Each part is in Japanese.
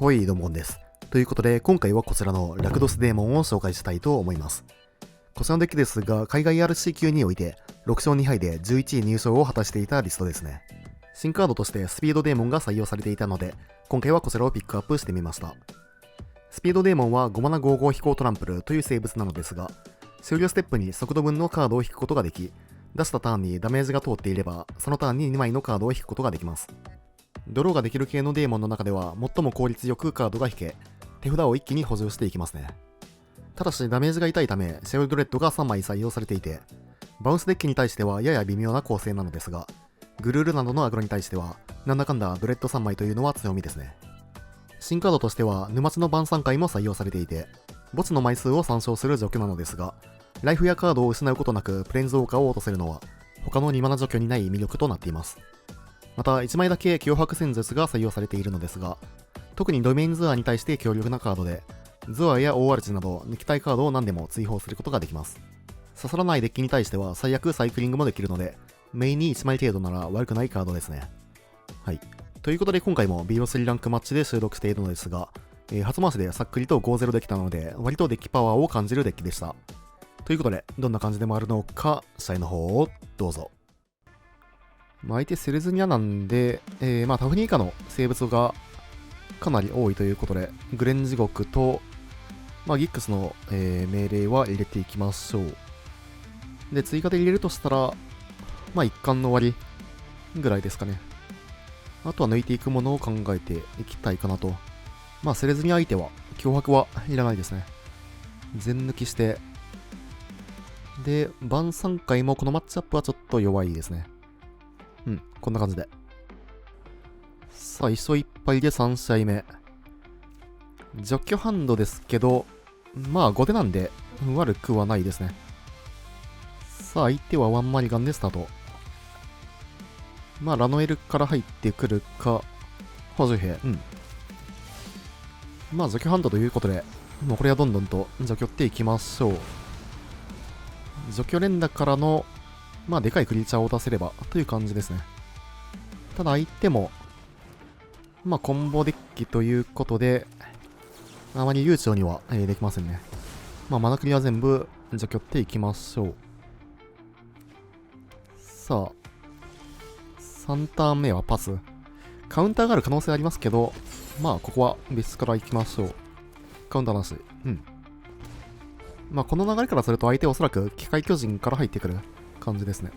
ほい、どうもんです。ということで、今回はこちらのラクドスデーモンを紹介したいと思います。こちらのデッキですが、海外 RC 級において、6勝2敗で11位入賞を果たしていたリストですね。新カードとしてスピードデーモンが採用されていたので、今回はこちらをピックアップしてみました。スピードデーモンは5マナ55飛行トランプルという生物なのですが、終了ステップに速度分のカードを引くことができ、出したターンにダメージが通っていれば、そのターンに2枚のカードを引くことができます。ドローができる系のデーモンの中では最も効率よくカードが引け、手札を一気に補充していきますね。ただしダメージが痛いため、シェルドレッドが3枚採用されていて、バウンスデッキに対してはやや微妙な構成なのですが、グルールなどのアグロに対しては、なんだかんだドレッド3枚というのは強みですね。新カードとしては、沼地の晩餐会も採用されていて、墓地の枚数を参照する除去なのですが、ライフやカードを失うことなくプレンズウォーカーを落とせるのは、他の2マナ除去にない魅力となっています。また、1枚だけ脅迫戦術が採用されているのですが、特にドメインズアーに対して強力なカードで、ズアーや大アルチなど抜きたいカードを何でも追放することができます。刺さらないデッキに対しては最悪サイクリングもできるので、メインに1枚程度なら悪くないカードですね。はい。ということで今回も BO3 ランクマッチで収録しているのですが、初回しでさっくりと 5-0 できたので、割とデッキパワーを感じるデッキでした。ということで、どんな感じでもあるのか、試合の方をどうぞ。相手セレズニアなんで、タフニ以下の生物がかなり多いということで、グレン地獄と、ギックスの、命令は入れていきましょう。で、追加で入れるとしたら、一貫の終わりぐらいですかね。あとは抜いていくものを考えていきたいかなと。セレズニア相手は、脅迫はいらないですね。全抜きして、で、晩餐会もこのマッチアップはちょっと弱いですね。こんな感じで。さあ、1勝1敗で3試合目。除去ハンドですけど、後手なんで悪くはないですね。さあ、相手はワンマリガンでスタート。ラノエルから入ってくるか、補助兵。除去ハンドということで、もうこれはどんどんと除去っていきましょう。除去連打からの、でかいクリーチャーを出せればという感じですね。ただ相手も、コンボデッキということで、あまり悠長には、できませんね。マナクリは全部除去っていきましょう。さあ、3ターン目はパス。カウンターがある可能性ありますけど、ここは別から行きましょう。カウンターなし。この流れからすると相手はおそらく機械巨人から入ってくる感じですね。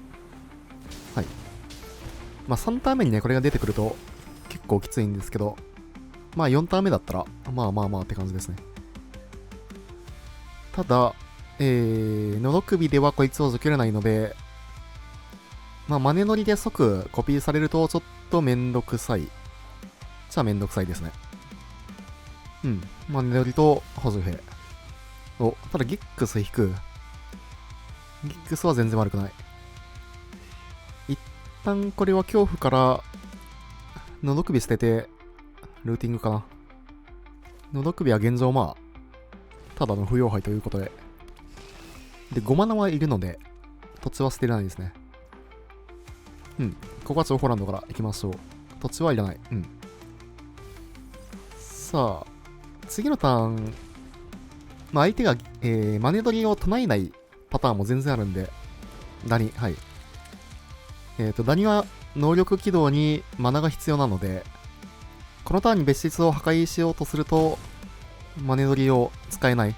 はい。3ターン目にね、これが出てくると結構きついんですけど、4ターン目だったら、って感じですね。ただ、喉首ではこいつを除けれないので、マネノリで即コピーされるとちょっとめんどくさい。じゃあめんどくさいですね。マネノリと補助兵。ただギックス引く。ギックスは全然悪くない。一旦これは恐怖から喉首捨ててルーティングかな。喉首は現状ただの不要杯ということで。で、5マナはいるので土地は捨てれないですね。ここは超ホランドから行きましょう。土地はいらない。さあ、次のターン、相手が、マネドリを唱えないパターンも全然あるんで、ダニ、はい。ダニは能力起動にマナが必要なので、このターンに別室を破壊しようとすると、マネドリを使えない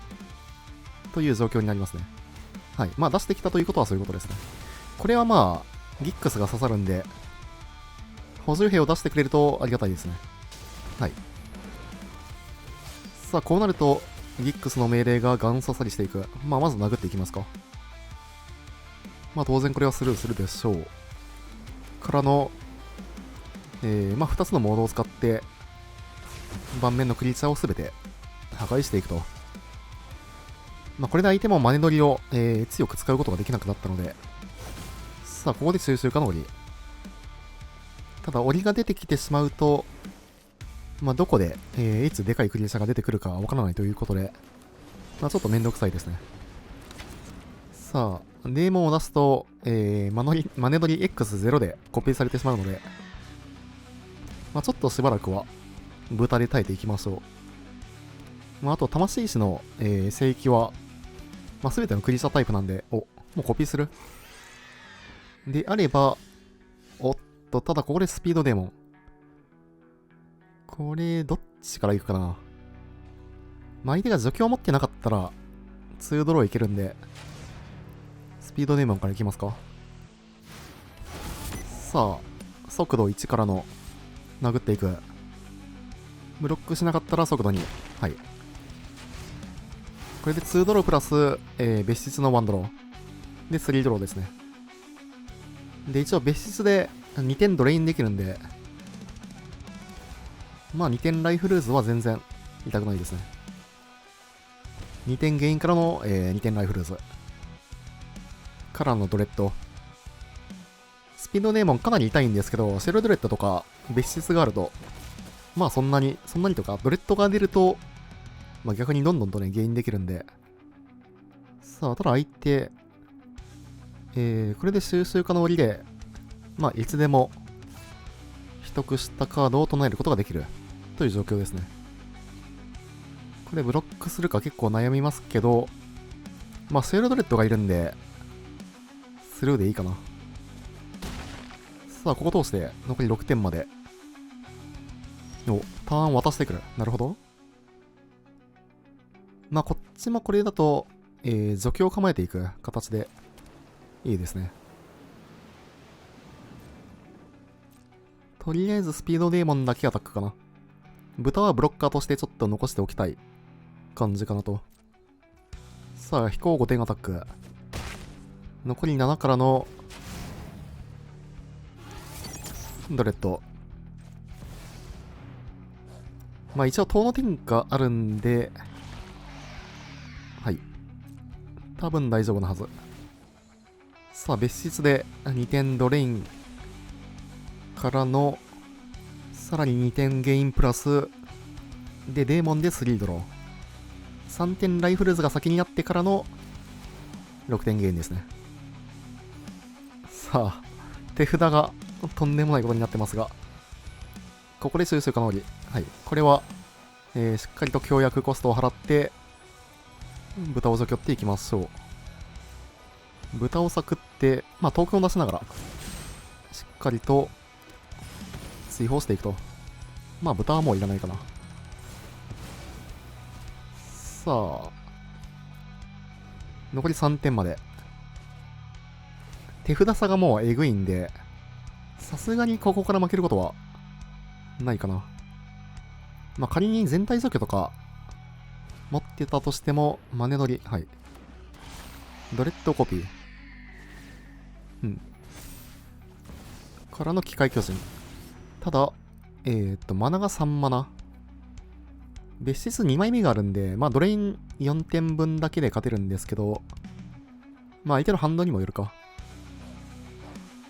という状況になりますね。はい。出してきたということはそういうことですね。これはギックスが刺さるんで、補充兵を出してくれるとありがたいですね。はい。さあ、こうなると、ギックスの命令がガン刺さりしていく。まず殴っていきますか。当然これはスルーするでしょう。からの、2つのモードを使って、盤面のクリーチャーをすべて破壊していくと。これで相手もマネノリを、強く使うことができなくなったので、さあ、ここで収集かの檻。ただ、檻が出てきてしまうと、どこで、いつでかいクリーチャーが出てくるかわからないということで、ちょっとめんどくさいですね。さあ、デーモンを出すと、マネノリ X0 でコピーされてしまうので、ちょっとしばらくは、豚で耐えていきましょう。まあ、あと、魂石の、聖域は、まあ、全てのクリスタタイプなんで、もうコピーするであれば、ただここでスピードデーモン。これ、どっちから行くかな。まあ、相手が除去を持ってなかったら、2ドローいけるんで、スピードデーモンから行きますか。さあ、速度1からの、殴っていく。ブロックしなかったら速度2。はい。これで2ドロープラス、別室の1ドロー。で、3ドローですね。で、一応別室で2点ドレインできるんで、まあ2点ライフルーズは全然痛くないですね。2点ゲインからの、2点ライフルーズ。からのドレッド。スピードデーモンかなり痛いんですけど、シェルドレッドとか別室があると、まあそんなにとか、ドレッドが出ると、まあ逆にどんどんとね、ゲインできるんで。さあ、ただ相手、これで収集可能リレー、まあいつでも、取得したカードを唱えることができる、という状況ですね。これブロックするか結構悩みますけど、まあシェルドレッドがいるんで、スルーでいいかな。さあ、ここ通して残り6点まで。ターン渡してくる。なるほど。まあ、こっちもこれだと、除去を構えていく形でいいですね。とりあえずスピードデーモンだけアタックかな。豚はブロッカーとしてちょっと残しておきたい感じかなと。さあ、飛行5点アタック。残り7からのドレッド。まあ一応、塔の天下あるんで、はい。多分大丈夫なはず。さあ、別室で2点ドレインからの、さらに2点ゲインプラス、で、デーモンで3ドロー。3点ライフルズが先になってからの6点ゲインですね。さあ、手札がとんでもないことになってますが、ここで収集可能に。はい。これは、しっかりと協約コストを払って、豚を除去っていきましょう。豚をサクって、まあ、トークンを出しながら、しっかりと、追放していくと。まあ、豚はもういらないかな。さあ、残り3点まで。手札差がもうえぐいんで、さすがにここから負けることは、ないかな。まあ、仮に全体除去とか、持ってたとしても、マネ乗り、はい。ドレッドコピー。うん。からの機械巨人。ただ、マナが3マナ。別室2枚目があるんで、まあ、ドレイン4点分だけで勝てるんですけど、まあ、相手のハンドにもよるか。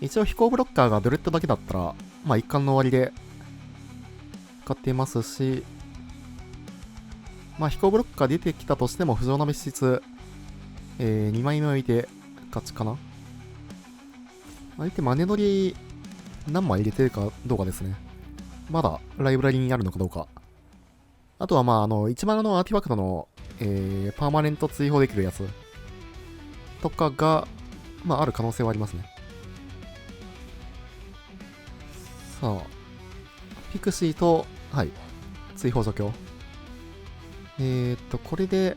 一応、飛行ブロッカーがドレッドだけだったら、まあ、一貫の終わりで、勝てますし、まあ、飛行ブロッカー出てきたとしても、不浄な別室、2枚目置いて、勝ちかな。相手、マネ乗り、何枚入れてるかどうかですね。まだ、ライブラリにあるのかどうか。あとは、まあ、1マナのアーティファクトの、パーマネント追放できるやつとかが、まあ、ある可能性はありますね。さあ、ピクシーと、はい、追放除去。これで、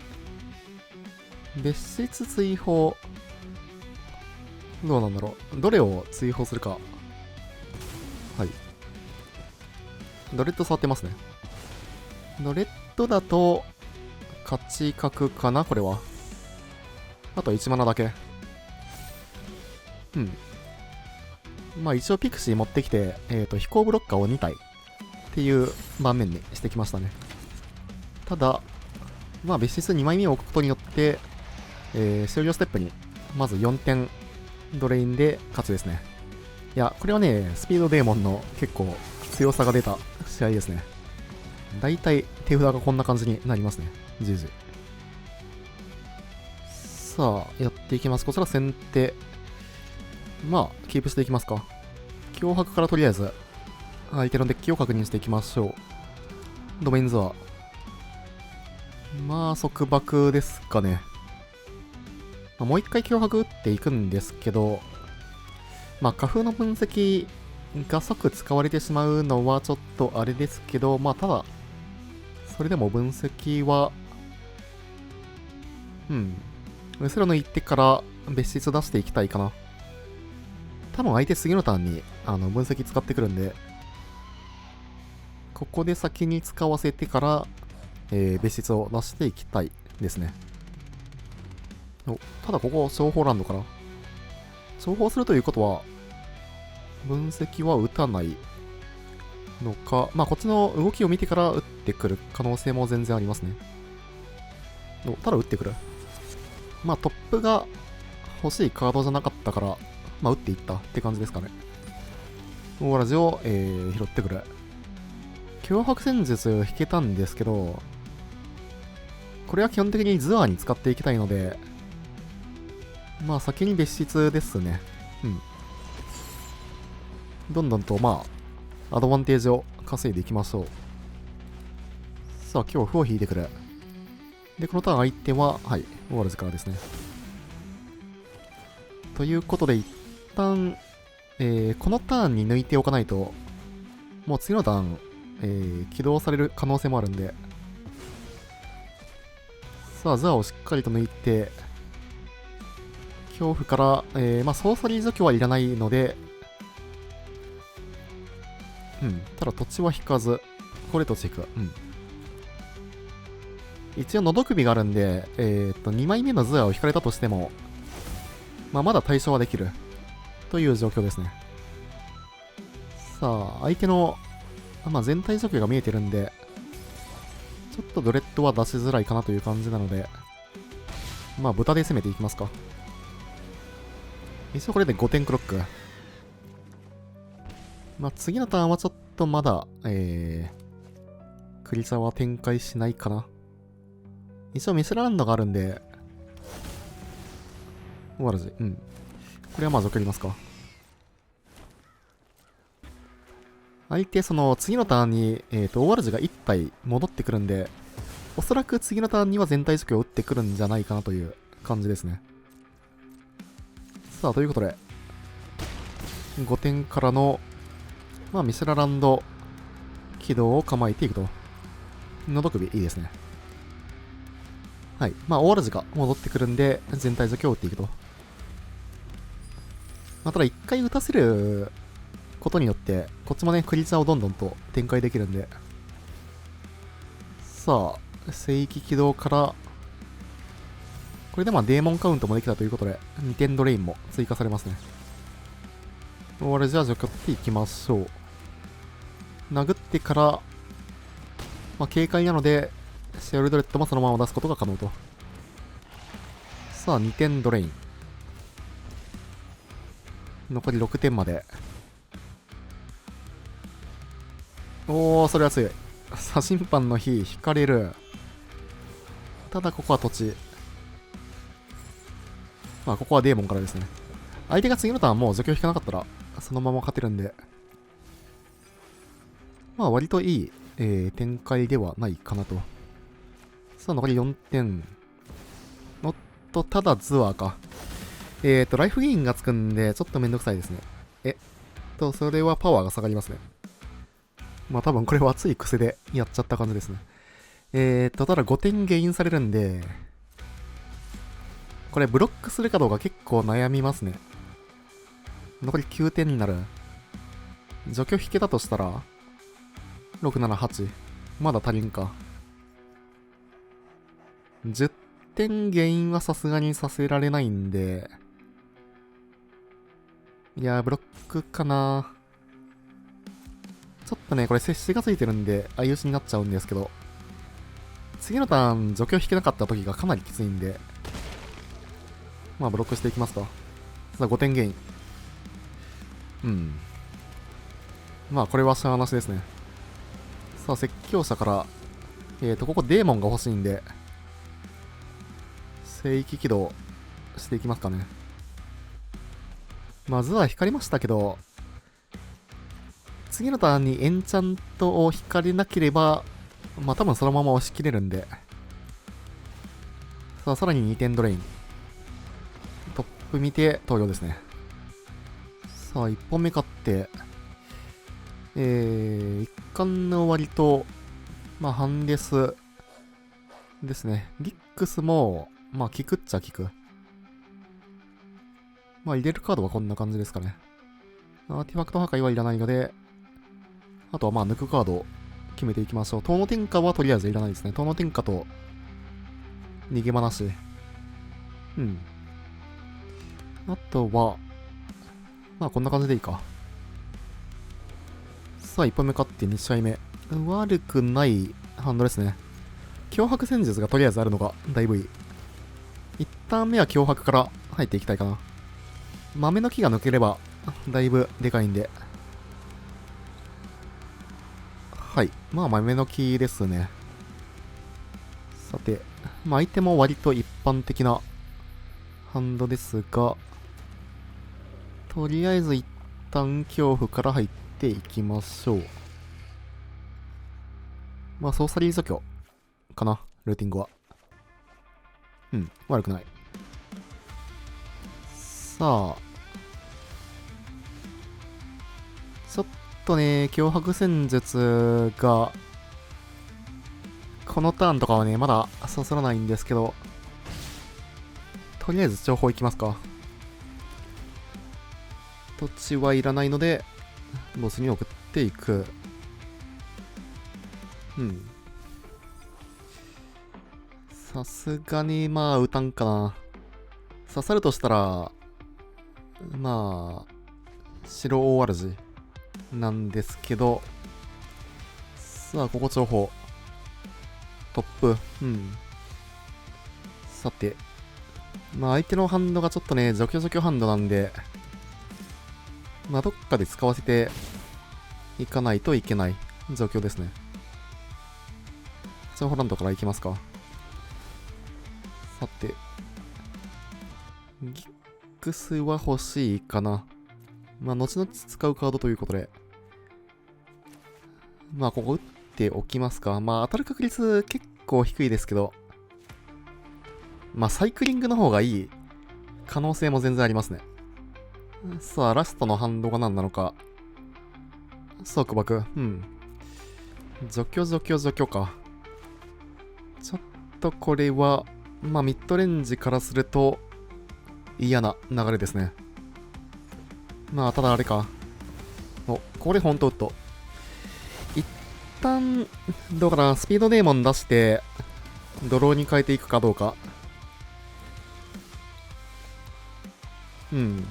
別室追放、どうなんだろう。どれを追放するか。はい。ドレッド触ってますね。ドレッドだと、勝ち角かなこれは。あと1マナだけ。うん。まあ一応ピクシー持ってきて、飛行ブロッカーを2体っていう盤面にしてきましたね。ただ、まあ別室2枚目を置くことによって、終了ステップに、まず4点ドレインで勝ちですね。いや、これはね、スピードデーモンの結構強さが出た試合ですね。だいたい手札がこんな感じになりますね。じゅうじ。さあ、やっていきます。こちら先手。まあ、キープしていきますか。脅迫からとりあえず、相手のデッキを確認していきましょドメインズは。まあ、束縛ですかね。まあ、もう一回脅迫打っていくんですけど、まあ、花風の分析が即使われてしまうのはちょっとあれですけど、まあ、ただ、それでも分析は、後ろ抜いてから別室出していきたいかな。多分相手次のターンに分析使ってくるんで、ここで先に使わせてから、別室を出していきたいですね。ただここ、情報ランドかな。情報するということは、分析は打たないのか、まあこっちの動きを見てから打ってくる可能性も全然ありますね。ただ打ってくる。まあトップが欲しいカードじゃなかったから、まあ打っていったって感じですかね。オーラジを、拾ってくる。脅迫戦術引けたんですけど、これは基本的にズアーに使っていきたいので、まあ先に別室ですね。どんどんとまあ、アドバンテージを稼いでいきましょう。さあ、今日歩を引いてくる。で、このターン相手は、はい、オーラジからですね。ということで、一旦、このターンに抜いておかないと、もう次のターン、起動される可能性もあるんで、さあ、ザーをしっかりと抜いて、恐怖から、まあ、ソーサリー除去はいらないので、ただ土地は引かず、これ土地引く。一応、喉首があるんで、2枚目のズアを引かれたとしても、まあ、まだ対処はできる。という状況ですね。さあ、相手の、まあ、全体除去が見えてるんで、ちょっとドレッドは出しづらいかなという感じなので、まあ、豚で攻めていきますか。一応これで5点クロック。まあ、次のターンはちょっとまだ、クリザは展開しないかな。一応ミスランドがあるんで、終わらず。これはまあ除去りますか。相手、その次のターンに、オワルジが1体戻ってくるんで、おそらく次のターンには全体除去を打ってくるんじゃないかなという感じですね。さあ、ということで、5点からの、まあ、ミスラランド起動を構えていくと。喉首いいですね。はい。まあ、オワルジが戻ってくるんで、全体除去を打っていくと。まあ、ただ1回打たせることによって、こっちもね、クリーチャーをどんどんと展開できるんで。さあ、聖域起動から、これでまあデーモンカウントもできたということで、2点ドレインも追加されますね。オワルジは除去っていきましょう。殴ってから、まあ、警戒なので、シェルドレッドもそのまま出すことが可能と。さあ、2点ドレイン。残り6点まで。おー、それは強い。さあ、審判の日、引かれる。ただ、ここは土地。まあ、ここはデーモンからですね。相手が次のターンもう除去引かなかったら、そのまま勝てるんで。まあ、割といい、展開ではないかなと。さあ、残り4点。おっと、ただズアーか。ライフゲインがつくんで、ちょっとめんどくさいですね。それはパワーが下がりますね。まあ多分これは熱い癖でやっちゃった感じですね。ただ5点ゲインされるんで、これブロックするかどうか結構悩みますね。残り9点になる。除去引けたとしたら、6、7、8。まだ足りんか。10点ゲインはさすがにさせられないんで、いやー、ブロックかな。ちょっとね、これ接しがついてるんで、相打ちになっちゃうんですけど、次のターン、除去引けなかった時がかなりきついんで、まあ、ブロックしていきますか。さあ、5点ゲイン。まあ、これはしゃーなしですね。さあ、説教者から、ここデーモンが欲しいんで、聖域起動していきますかね。まずは光りましたけど、次のターンにエンチャントを引かれなければ、まあ多分そのまま押し切れるんで。さあ、さらに2点ドレイン。トップ見て投了ですね。さあ、1本目勝って、一貫の終わりと、まあ、ハンデスですね。ギックスも、まあ、効くっちゃ効く。まあ、入れるカードはこんな感じですかね。アーティファクト破壊はいらないので、あとはまあ、抜くカードを決めていきましょう。遠の天下はとりあえずいらないですね。遠の天下と、逃げ話。うん。あとは、まあ、こんな感じでいいか。さあ、1本目勝って2試合目。悪くないハンドですね。脅迫戦術がとりあえずあるのがだいぶいい。1ターン目は脅迫から入っていきたいかな。豆の木が抜ければだいぶでかいんで。はい。まあ豆の木ですね。さて、まあ相手も割と一般的なハンドですが、とりあえず一旦恐怖から入っていきましょう。まあソーサリー除去かな、ルーティングは。うん、悪くない。さあ、ちょっとね、脅迫戦術が、このターンとかはね、まだ刺さらないんですけど、とりあえず情報いきますか。土地はいらないので、ボスに送っていく。うん。さすがに、まあ、打たんかな。刺さるとしたら、まあ、白大主なんですけど、さあ、ここ情報。トップ。うん。さて。まあ、相手のハンドがちょっとね、除去ハンドなんで、まあ、どっかで使わせていかないといけない状況ですね。情報ランドからいきますか。さて。ギックスは欲しいかな。まあ、後々使うカードということで。まあ、ここ打っておきますか。まあ、当たる確率結構低いですけど、まあ、サイクリングの方がいい可能性も全然ありますね。さあ、ラストのハンドが何なのか。束縛。うん。除去か。ちょっとこれは、まあ、ミッドレンジからすると、嫌な流れですね。まあ、ただあれか。お、これほんとウッド。一旦、どうかな、スピードデーモン出して、ドローに変えていくかどうか。うん。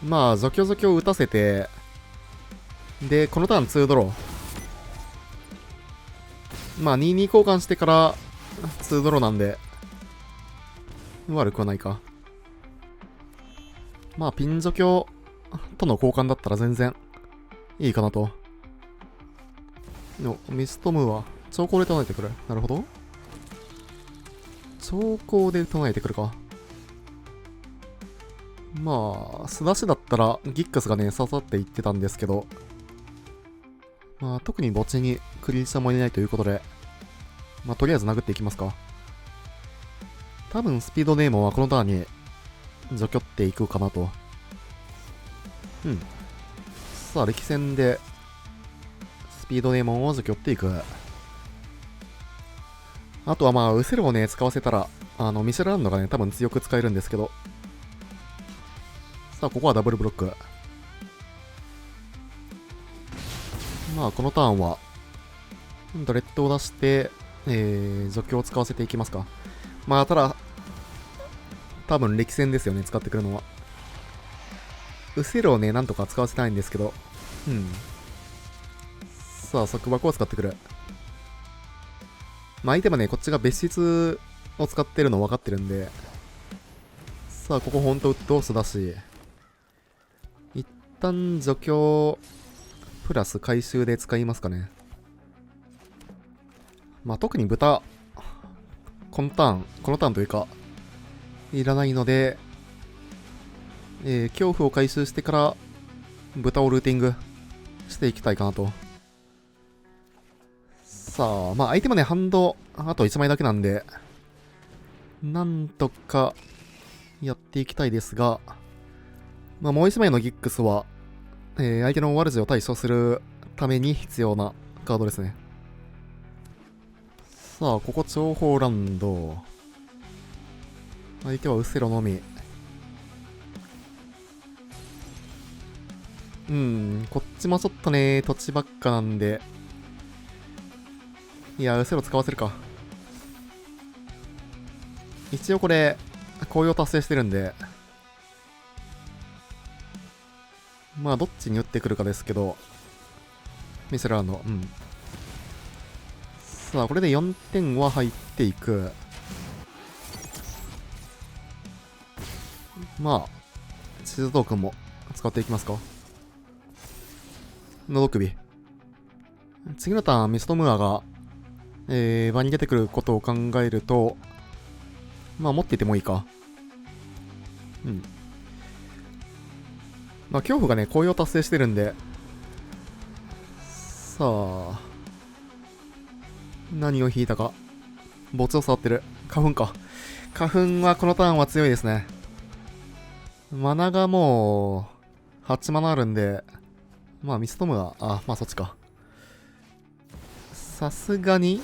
まあ、除去を打たせて、で、このターン2ドロー。まあ、2-2交換してから2ドローなんで、悪くはないか。まあ、ピン除去との交換だったら全然いいかなと。ミストムーは長考で唱えてくる。なるほど。長考で唱えてくるか。まあ、素出しだったらギックスがね、刺さっていってたんですけど、まあ、特に墓地にクリーチャーもいないということで、まあ、とりあえず殴っていきますか。多分スピードデーモンはこのターンに除去っていくかなと。うん。さあ、歴戦でスピードデーモンを除去っていく。あとはまあ、ウセルをね、使わせたら、ミシェルランドがね、多分強く使えるんですけど。さあ、ここはダブルブロック。まあ、このターンは、ドレッドを出して、除去を使わせていきますか。まあ、ただ、多分歴戦ですよね、使ってくるのは。ウセルをね、なんとか使わせたいんですけど。うん。さあ、束縛を使ってくる。まあ、相手もね、こっちが別室を使ってるの分かってるんで。さあ、ここほんとウッドスだし。一旦除去、プラス回収で使いますかね。まあ、特に豚、このターンというか、いらないので、恐怖を回収してから、豚をルーティングしていきたいかなと。さあ、まあ相手もね、ハンド、あと1枚だけなんで、なんとかやっていきたいですが、まあもう1枚のギックスは、相手のワルジを対処するために必要なカードですね。さあ、ここ情報ランド。相手はウセロのみ。こっちもちょっとね、土地ばっかなんで。いや、ウセロ使わせるか。一応これ、紅葉達成してるんで。まあ、どっちに打ってくるかですけど。ミセラーノ、さあ、これで4点は入っていく。まあ、地図トークンも使っていきますか。のど首。次のターン、ミストムーアが、場に出てくることを考えると、まあ、持っていてもいいか。まあ、恐怖がね、紅葉達成してるんで、さあ、何を引いたか。墓地を触ってる。花粉か。花粉はこのターンは強いですね。マナがもう、8マナあるんで、まあミストムは、まあそっちか。さすがに、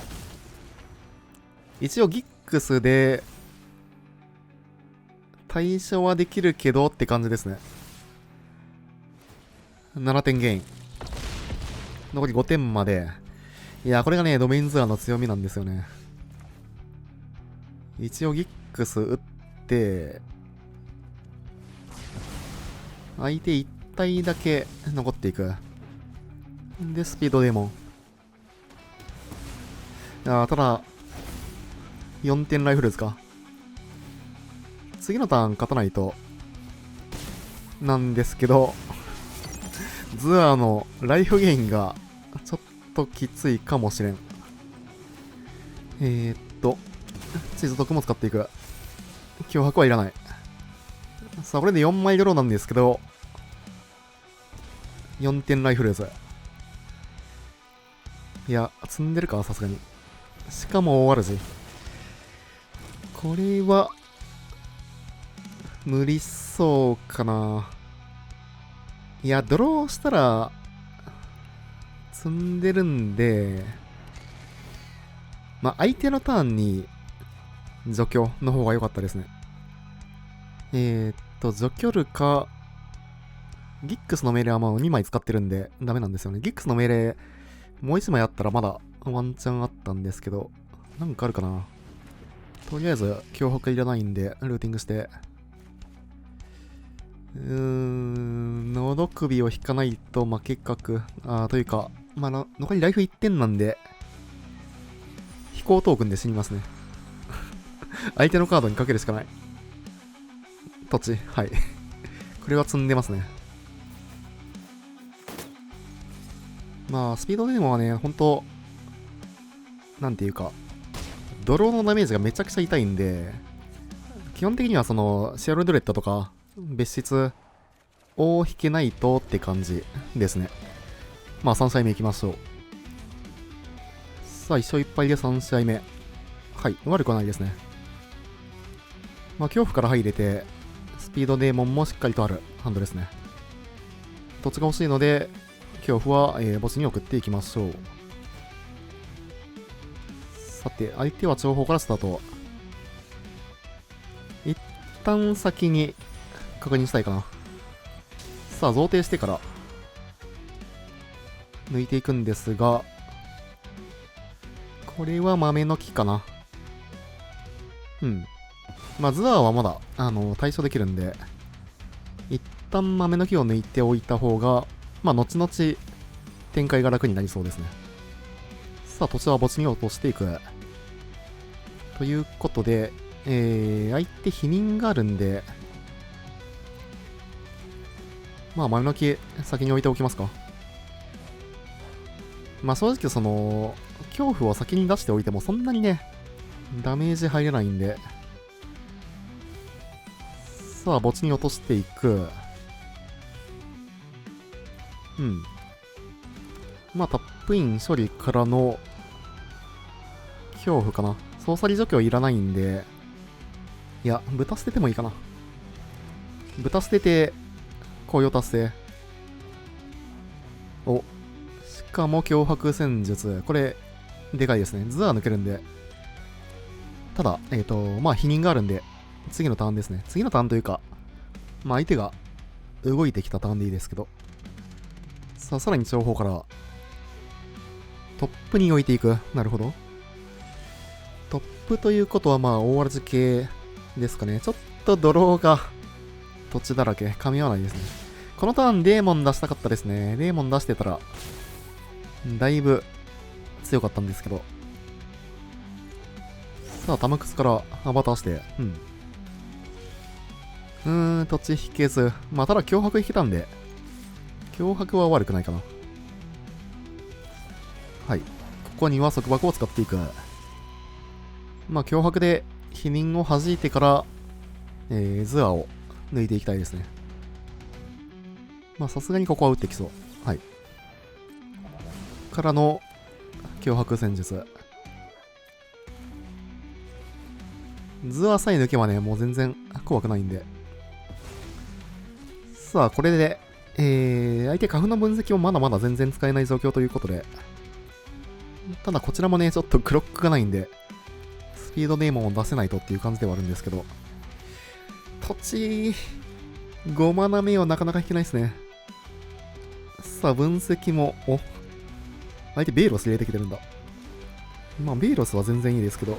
一応ギックスで、対処はできるけどって感じですね。7点ゲイン。残り5点まで。いや、これがね、ドメインズアーの強みなんですよね。一応ギックス打って、相手1体だけ残っていく。で、スピードデーモン。いや、ただ、4点ライフルですか。次のターン勝たないと、なんですけど、ズアーのライフゲインが、ちょっときついかもしれん。地図特も使っていく。脅迫はいらない。さあ、これで4枚ドローなんですけど、4点ライフルです。いや、積んでるか、さすがに。しかも大悪事。これは、無理そうかな。いや、ドローしたら、積んでるんで、まあ、相手のターンに、除去の方が良かったですね。除去るか、ギックスの命令はもう2枚使ってるんで、ダメなんですよね。ギックスの命令、もう1枚あったらまだワンチャンあったんですけど、なんかあるかな。とりあえず、脅迫いらないんで、ルーティングして。喉首を引かないと負け角。というか、まあ、残りライフ1点なんで、飛行トークンで死にますね。相手のカードにかけるしかない。土地、はい。これは積んでますね。まあ、スピードデーモンはね、ほんと、なんていうか、ドローのダメージがめちゃくちゃ痛いんで、基本的にはその、シアルドレッドとか、別室を引けないとって感じですね。まあ、3試合目いきましょう。さあ、1勝1敗で3試合目。はい、悪くはないですね。まあ、恐怖から入れて、スピードデーモンもしっかりとあるハンドですね。土地が欲しいので、恐怖は、墓地に送っていきましょう。さて、相手は長方からスタート。一旦先に確認したいかな。さあ、贈呈してから抜いていくんですが、これは豆の木かな。まあ、ズアーはまだ、対処できるんで、一旦豆の木を抜いておいた方が、まあ、後々展開が楽になりそうですね。さあ、土地は墓地に落としていく。ということで、相手否認があるんで、まあ、豆の木先に置いておきますか。まあ、正直その、恐怖を先に出しておいてもそんなにね、ダメージ入れないんで、さあ、墓地に落としていく。まあ、タップイン処理からの恐怖かな。ソーサリー除去いらないんで、いや、豚捨ててもいいかな。豚捨てて、紅葉達成。お、しかも脅迫戦術。これ、でかいですね。ズアー抜けるんで。ただ、まあ、否認があるんで、次のターンですね。次のターンというか、まあ、相手が動いてきたターンでいいですけど。さあ、さらに情報から、トップに置いていく。なるほど。トップということは、まあ、大荒地系ですかね。ちょっとドローが土地だらけ。噛み合わないですね。このターン、デーモン出したかったですね。デーモン出してたら、だいぶ強かったんですけど。さあ、タムクスからアバターして、土地引けず。まあ、ただ脅迫引けたんで、脅迫は悪くないかな。はい。ここには束縛を使っていく。まあ、脅迫で否認を弾いてから、ズアを抜いていきたいですね。まあ、さすがにここは打ってきそう。はい。からの脅迫戦術。ズアさえ抜けばね、もう全然怖くないんで。さあ、これで、相手花粉の分析もまだまだ全然使えない状況ということで。ただこちらもね、ちょっとクロックがないんで、スピードデーモンを出せないとっていう感じではあるんですけど。土地、5マナ目をなかなか引けないですね。さあ、分析も、相手ベイロス入れてきてるんだ。まあ、ベイロスは全然いいですけど。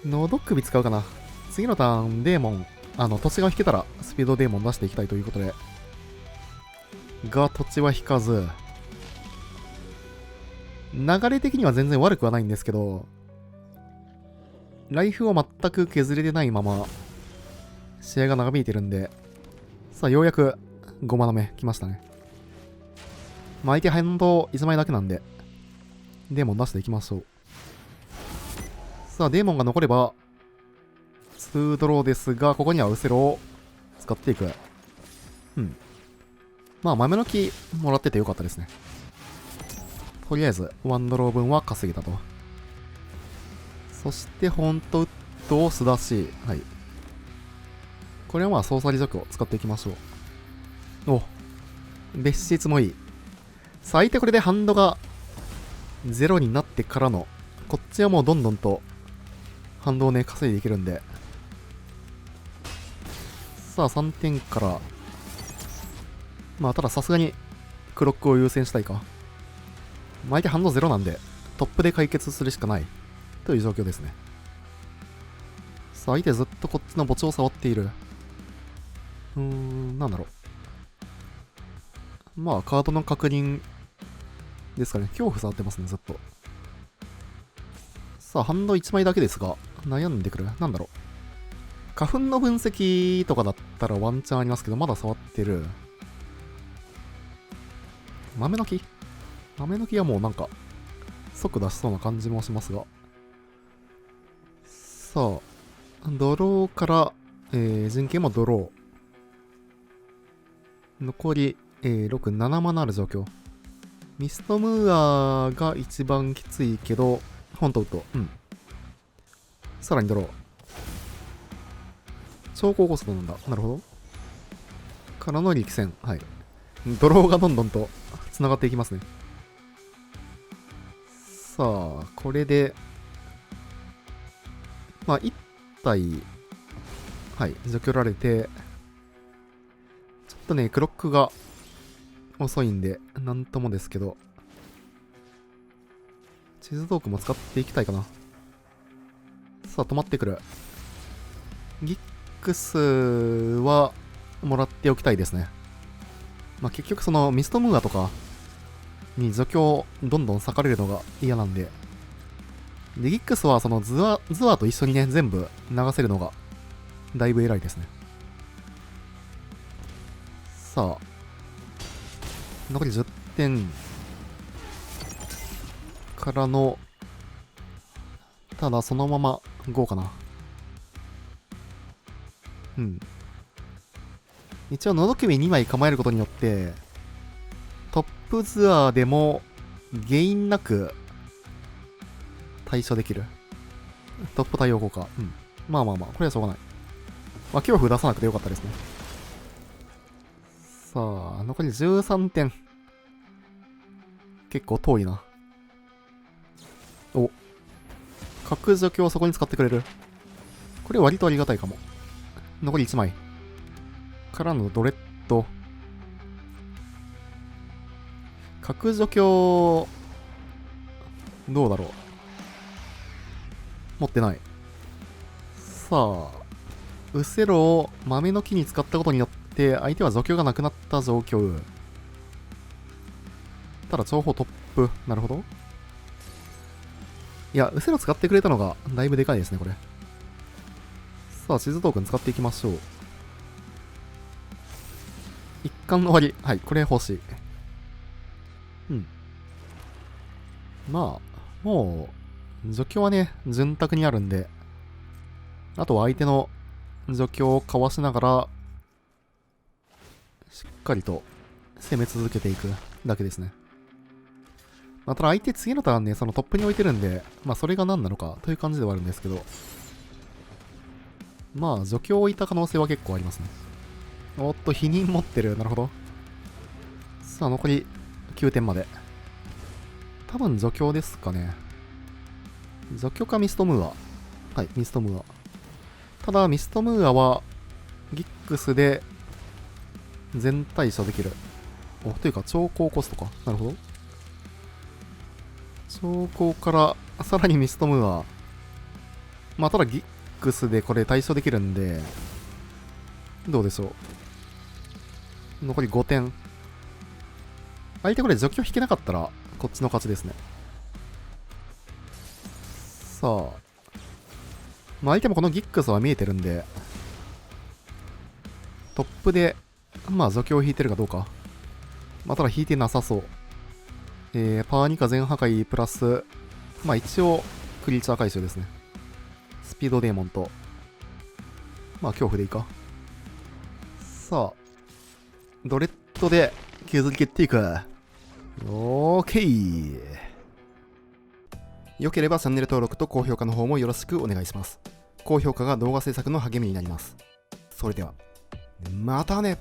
ノドックビ使うかな。次のターン、デーモン、土地が引けたら、スピードデーモン出していきたいということで。が、土地は引かず。流れ的には全然悪くはないんですけど、ライフを全く削れてないまま、試合が長引いてるんで、さあ、ようやく5マナ目来ましたね。まあ、相手ハンド1枚だけなんで、デーモン出していきましょう。さあ、デーモンが残れば、2ドローですが、ここにはウセロを使っていく。まあ、豆の木もらっててよかったですね。とりあえず、1ドロー分は稼げたと。そして、ホントウッドを素出し。はい。これはまあ、ソーサリージョクを使っていきましょう。お、別室もいい。さあ、相手これでハンドが0になってからの、こっちはもうどんどんと、ハンドをね、稼いでいけるんで。さあ、3点から。まあ、たださすがに、クロックを優先したいか。まあ、相手ハンド0なんで、トップで解決するしかない。という状況ですね。さあ、相手ずっとこっちの墓地を触っている。なんだろう。まあ、カードの確認ですかね。恐怖触ってますね、ずっと。さあ、ハンド1枚だけですが、悩んでくる。なんだろう。花粉の分析とかだったらワンチャンありますけど、まだ触ってる。豆の木はもうなんか、即出しそうな感じもしますが。さあ、ドローから、陣形もドロー。残り、6、7マナある状況。ミストムーアが一番きついけど、ホントウッド。さらにドロー。超高コストなんだ。なるほど。からの力戦。はい。ドローがどんどんと繋がっていきますね。さあ、これで、まあ、1体、はい、除去られて、ちょっとね、クロックが遅いんで、なんともですけど、地図トークも使っていきたいかな。さあ、止まってくる。ギックスは、もらっておきたいですね。まあ、結局そのミストムーアとかに除去をどんどん割かれるのが嫌なんで、で、ギックスはそのズアと一緒にね、全部流せるのがだいぶ偉いですね。さあ、残り10点からの、ただそのまま5かな。一応、のどきみ2枚構えることによって、トップツアーでも原因なく対処できる。トップ対応効果。うん。まあまあまあ、これはしょうがない。まあ、恐怖出さなくてよかったですね。さあ、残り13点。結構遠いな。お。核除去をそこに使ってくれる。これ割とありがたいかも。残り1枚。からのドレッド。核除去、どうだろう。持ってない。さあ、ウセロを豆の木に使ったことによって相手は除去がなくなった状況。ただ情報トップ。なるほど。いや、ウセロ使ってくれたのがだいぶでかいですね、これ。さあ、地図トークン使っていきましょう。一貫の終わり。はい、これ欲しい。うん。まあ、もう、除去はね、潤沢にあるんで、あとは相手の除去をかわしながら、しっかりと攻め続けていくだけですね。まあ、ただ相手次のターンね、そのトップに置いてるんで、まあそれが何なのかという感じではあるんですけど、まあ除去を置いた可能性は結構ありますね。おっと、否認持ってる。なるほど。さあ、残り9点まで。多分除去ですかね。除去かミストムーア。はい、ミストムーア。ただ、ミストムーアは、ギックスで全対処できる。お、というか、超高コストか。なるほど。超高からさらにミストムーア。まあ、ただギックスでこれ対処できるんで、どうでしょう。残り5点。相手これ除去引けなかったら、こっちの勝ちですね。さあ。まあ、相手もこのギックスは見えてるんで、トップで、まあ、除去を引いてるかどうか。まあ、ただ引いてなさそう。パーニカ全破壊プラス、まあ一応、クリーチャー回収ですね。スピードデーモンと、まあ恐怖でいいか。さあ、ドレッドで削り切っていく。オーケー。よければチャンネル登録と高評価の方もよろしくお願いします。高評価が動画制作の励みになります。それでは、またね。